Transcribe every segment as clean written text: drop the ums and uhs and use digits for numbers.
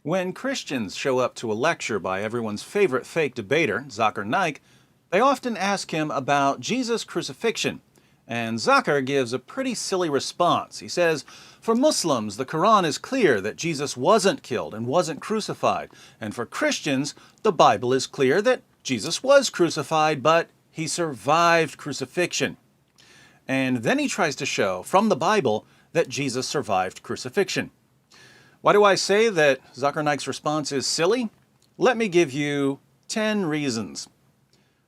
When Christians show up to a lecture by everyone's favorite fake debater, Zakir Naik, they often ask him about Jesus' crucifixion. And Zakir gives a pretty silly response. He says, for Muslims, the Quran is clear that Jesus wasn't killed and wasn't crucified. And for Christians, the Bible is clear that Jesus was crucified, but he survived crucifixion. And then he tries to show from the Bible that Jesus survived crucifixion. Why do I say that Zakir Naik's response is silly? Let me give you 10 reasons.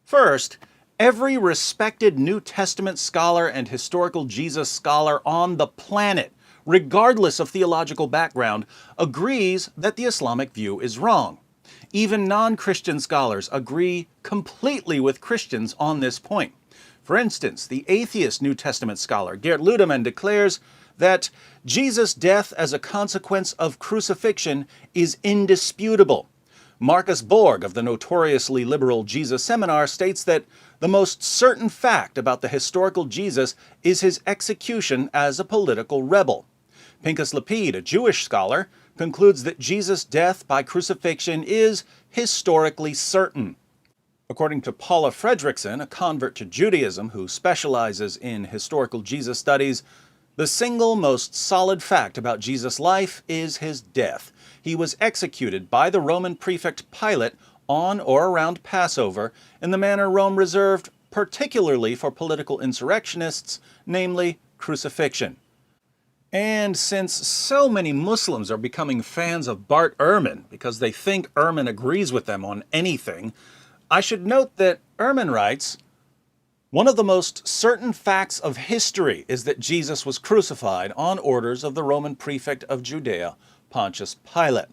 First, every respected New Testament scholar and historical Jesus scholar on the planet, regardless of theological background, agrees that the Islamic view is wrong. Even non-Christian scholars agree completely with Christians on this point. For instance, the atheist New Testament scholar Geert Ludemann declares that Jesus' death as a consequence of crucifixion is indisputable. Marcus Borg of the notoriously liberal Jesus Seminar states that the most certain fact about the historical Jesus is his execution as a political rebel. Pinchas Lapid, a Jewish scholar, concludes that Jesus' death by crucifixion is historically certain. According to Paula Fredrickson, a convert to Judaism who specializes in historical Jesus studies, the single most solid fact about Jesus' life is his death. He was executed by the Roman prefect Pilate on or around Passover in the manner Rome reserved particularly for political insurrectionists, namely crucifixion. And since so many Muslims are becoming fans of Bart Ehrman because they think Ehrman agrees with them on anything, I should note that Ehrman writes, one of the most certain facts of history is that Jesus was crucified on orders of the Roman prefect of Judea, Pontius Pilate.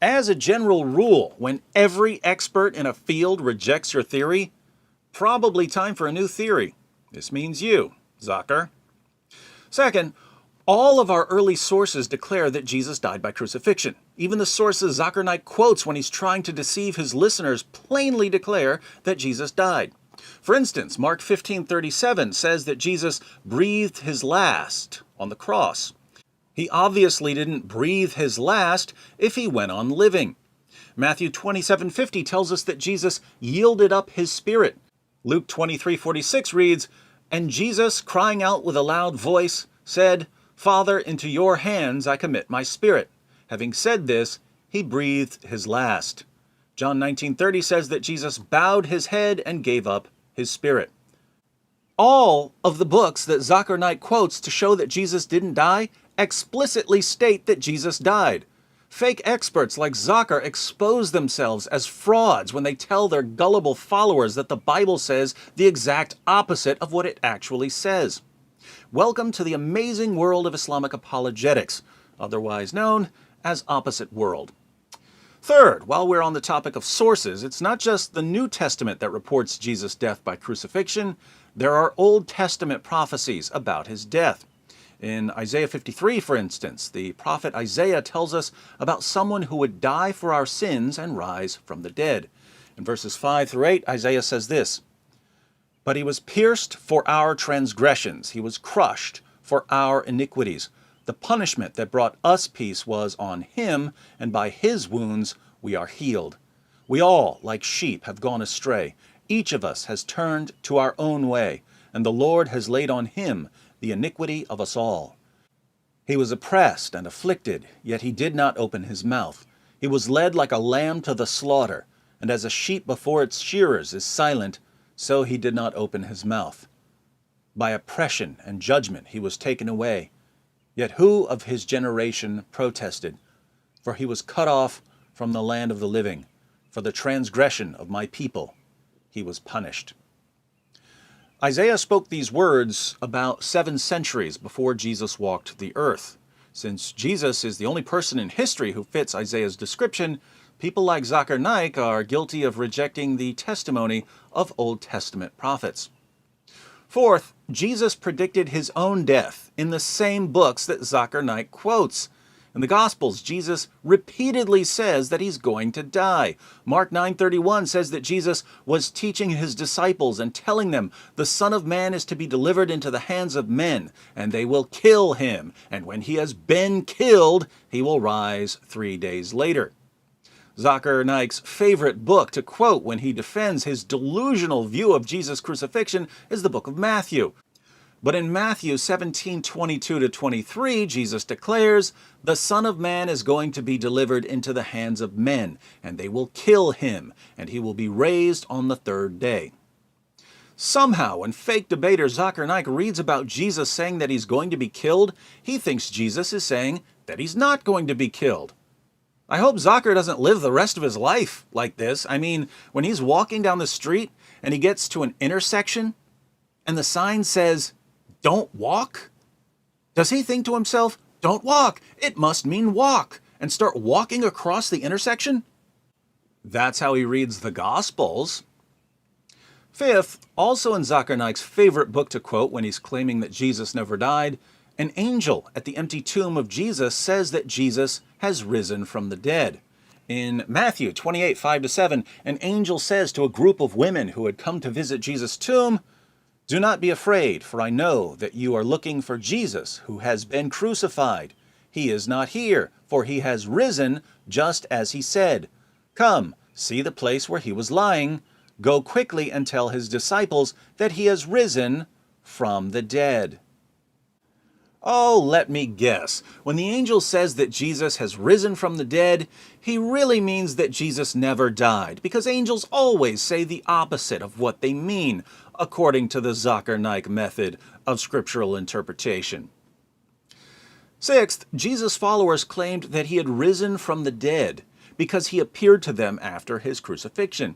As a general rule, when every expert in a field rejects your theory, probably time for a new theory. This means you, Zakir. Second, all of our early sources declare that Jesus died by crucifixion. Even the sources Zakir Naik quotes when he's trying to deceive his listeners plainly declare that Jesus died. For instance, Mark 15:37 says that Jesus breathed his last on the cross. He obviously didn't breathe his last if he went on living. Matthew 27:50 tells us that Jesus yielded up his spirit. Luke 23:46 reads, and Jesus, crying out with a loud voice, said, Father, into your hands I commit my spirit. Having said this, he breathed his last. John 19:30 says that Jesus bowed his head and gave up his spirit. All of the books that Zakir Naik quotes to show that Jesus didn't die explicitly state that Jesus died. Fake experts like Zakir expose themselves as frauds when they tell their gullible followers that the Bible says the exact opposite of what it actually says. Welcome to the amazing world of Islamic apologetics, otherwise known as Opposite World. Third, while we're on the topic of sources, it's not just the New Testament that reports Jesus' death by crucifixion. There are Old Testament prophecies about his death. In Isaiah 53, for instance, the prophet Isaiah tells us about someone who would die for our sins and rise from the dead. In verses 5 through 8, Isaiah says this, but he was pierced for our transgressions, he was crushed for our iniquities. The punishment that brought us peace was on him, and by his wounds we are healed. We all, like sheep, have gone astray. Each of us has turned to our own way, and the Lord has laid on him the iniquity of us all. He was oppressed and afflicted, yet he did not open his mouth. He was led like a lamb to the slaughter, and as a sheep before its shearers is silent, so he did not open his mouth. By oppression and judgment he was taken away. Yet who of his generation protested? For he was cut off from the land of the living. For the transgression of my people he was punished. Isaiah spoke these words about 7 centuries before Jesus walked the earth. Since Jesus is the only person in history who fits Isaiah's description, people like Zakir Naik are guilty of rejecting the testimony of Old Testament prophets. Fourth, Jesus predicted his own death in the same books that Zakir Naik quotes. In the Gospels, Jesus repeatedly says that he's going to die. Mark 9:31 says that Jesus was teaching his disciples and telling them, "The Son of Man is to be delivered into the hands of men, and they will kill him. And when he has been killed, he will rise 3 days later." Zakir Naik's favorite book to quote when he defends his delusional view of Jesus' crucifixion is the book of Matthew. But in Matthew 17:22-23, Jesus declares, "The Son of Man is going to be delivered into the hands of men, and they will kill him, and he will be raised on the third day." Somehow, when fake debater Zakir Naik reads about Jesus saying that he's going to be killed, he thinks Jesus is saying that he's not going to be killed. I hope Zakir doesn't live the rest of his life like this. I mean, when he's walking down the street and he gets to an intersection and the sign says, "Don't walk," does he think to himself, "Don't walk, it must mean walk," and start walking across the intersection? That's how he reads the Gospels. Fifth, also in Zakir Naik's favorite book to quote when he's claiming that Jesus never died, an angel at the empty tomb of Jesus says that Jesus has risen from the dead. In Matthew 28:5-7, an angel says to a group of women who had come to visit Jesus' tomb, "Do not be afraid, for I know that you are looking for Jesus who has been crucified. He is not here, for he has risen just as he said. Come, see the place where he was lying. Go quickly and tell his disciples that he has risen from the dead." Oh, let me guess. When the angel says that Jesus has risen from the dead, he really means that Jesus never died, because angels always say the opposite of what they mean, according to the Zakir Naik method of scriptural interpretation. Sixth, Jesus' followers claimed that he had risen from the dead because he appeared to them after his crucifixion.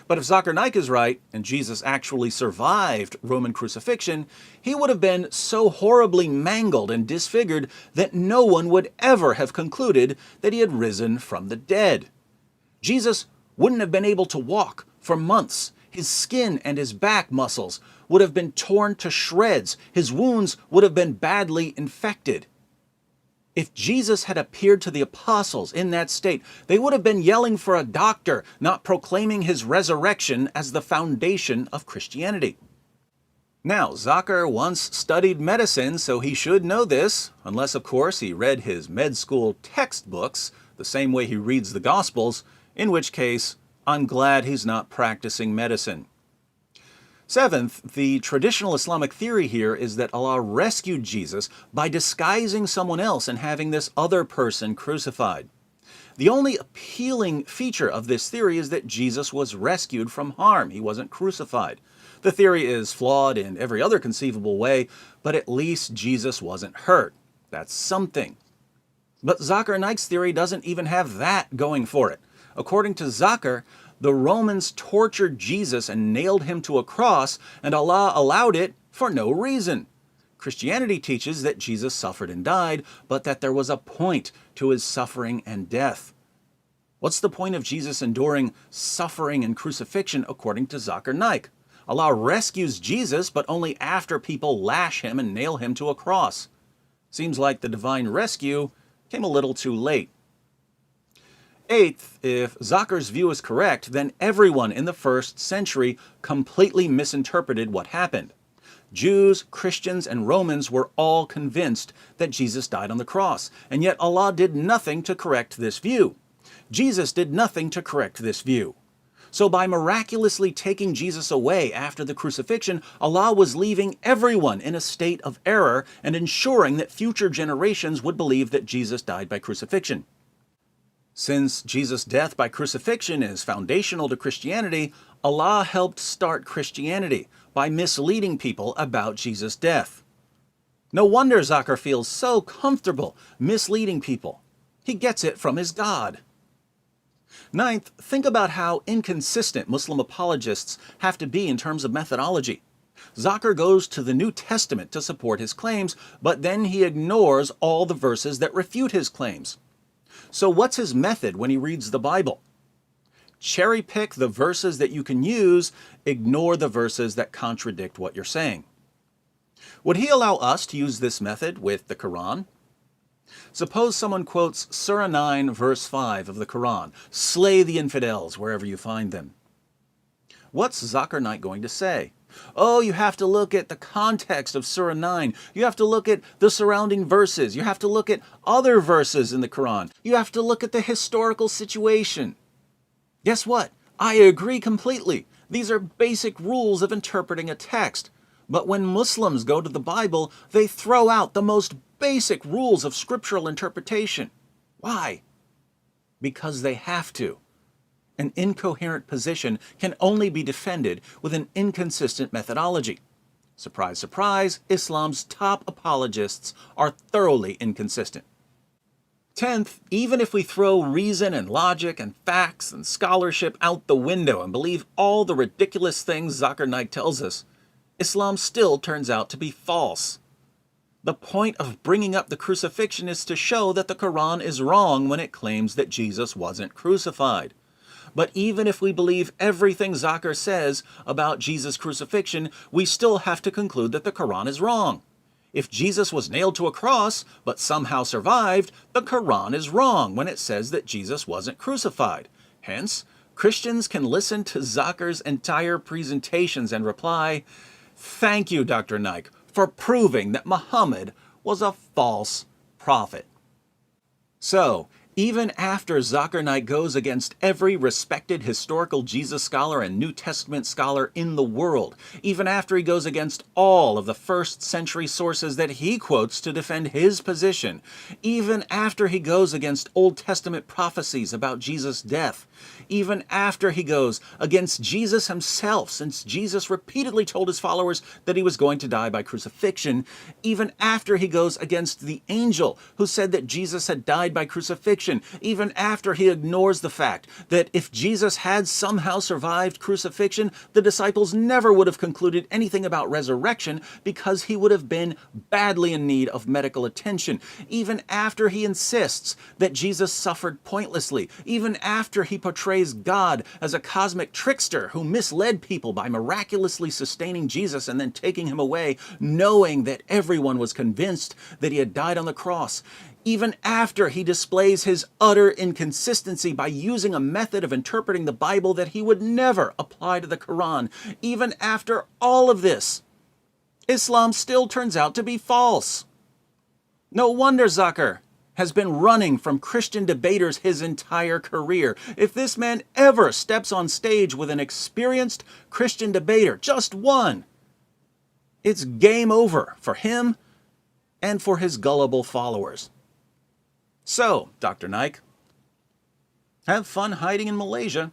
But if Zakir Naik is right, and Jesus actually survived Roman crucifixion, he would have been so horribly mangled and disfigured that no one would ever have concluded that he had risen from the dead. Jesus wouldn't have been able to walk for months. His skin and his back muscles would have been torn to shreds. His wounds would have been badly infected. If Jesus had appeared to the apostles in that state, they would have been yelling for a doctor, not proclaiming his resurrection as the foundation of Christianity. Now, Zakir once studied medicine, so he should know this, unless, of course, he read his med school textbooks the same way he reads the Gospels, in which case, I'm glad he's not practicing medicine. Seventh, the traditional Islamic theory here is that Allah rescued Jesus by disguising someone else and having this other person crucified. The only appealing feature of this theory is that Jesus was rescued from harm. He wasn't crucified. The theory is flawed in every other conceivable way, but at least Jesus wasn't hurt. That's something. But Zakir Naik's theory doesn't even have that going for it. According to Zakir, the Romans tortured Jesus and nailed him to a cross, and Allah allowed it for no reason. Christianity teaches that Jesus suffered and died, but that there was a point to his suffering and death. What's the point of Jesus enduring suffering and crucifixion according to Zakir Naik? Allah rescues Jesus, but only after people lash him and nail him to a cross. Seems like the divine rescue came a little too late. Eighth, if Zakir's view is correct, then everyone in the first century completely misinterpreted what happened. Jews, Christians, and Romans were all convinced that Jesus died on the cross, and yet Allah did nothing to correct this view. Jesus did nothing to correct this view. So by miraculously taking Jesus away after the crucifixion, Allah was leaving everyone in a state of error and ensuring that future generations would believe that Jesus died by crucifixion. Since Jesus' death by crucifixion is foundational to Christianity, Allah helped start Christianity by misleading people about Jesus' death. No wonder Zakir feels so comfortable misleading people. He gets it from his God. Ninth, think about how inconsistent Muslim apologists have to be in terms of methodology. Zakir goes to the New Testament to support his claims, but then he ignores all the verses that refute his claims. So what's his method when he reads the Bible? Cherry pick the verses that you can use, ignore the verses that contradict what you're saying. Would he allow us to use this method with the Quran? Suppose someone quotes Surah 9, verse 5 of the Quran, "Slay the infidels wherever you find them." What's Zakir Naik going to say? Oh, you have to look at the context of Surah 9. You have to look at the surrounding verses. You have to look at other verses in the Quran. You have to look at the historical situation. Guess what? I agree completely. These are basic rules of interpreting a text. But when Muslims go to the Bible, they throw out the most basic rules of scriptural interpretation. Why? Because they have to. An incoherent position can only be defended with an inconsistent methodology. Surprise, surprise, Islam's top apologists are thoroughly inconsistent. 10th, even if we throw reason and logic and facts and scholarship out the window and believe all the ridiculous things Zakir Naik tells us, Islam still turns out to be false. The point of bringing up the crucifixion is to show that the Quran is wrong when it claims that Jesus wasn't crucified. But even if we believe everything Zakir says about Jesus' crucifixion, we still have to conclude that the Quran is wrong. If Jesus was nailed to a cross, but somehow survived, the Quran is wrong when it says that Jesus wasn't crucified. Hence, Christians can listen to Zakir's entire presentations and reply, "Thank you, Dr. Naik, for proving that Muhammad was a false prophet." So, even after Zakir Naik goes against every respected historical Jesus scholar and New Testament scholar in the world, even after he goes against all of the first century sources that he quotes to defend his position, even after he goes against Old Testament prophecies about Jesus' death, even after he goes against Jesus himself, since Jesus repeatedly told his followers that he was going to die by crucifixion, even after he goes against the angel who said that Jesus had died by crucifixion, even after he ignores the fact that if Jesus had somehow survived crucifixion, the disciples never would have concluded anything about resurrection because he would have been badly in need of medical attention, even after he insists that Jesus suffered pointlessly, even after he portrays God as a cosmic trickster who misled people by miraculously sustaining Jesus and then taking him away, knowing that everyone was convinced that he had died on the cross, even after he displays his utter inconsistency by using a method of interpreting the Bible that he would never apply to the Quran, even after all of this, Islam still turns out to be false. No wonder Zakir has been running from Christian debaters his entire career. If this man ever steps on stage with an experienced Christian debater, just one, it's game over for him and for his gullible followers. So, Dr. Naik, have fun hiding in Malaysia.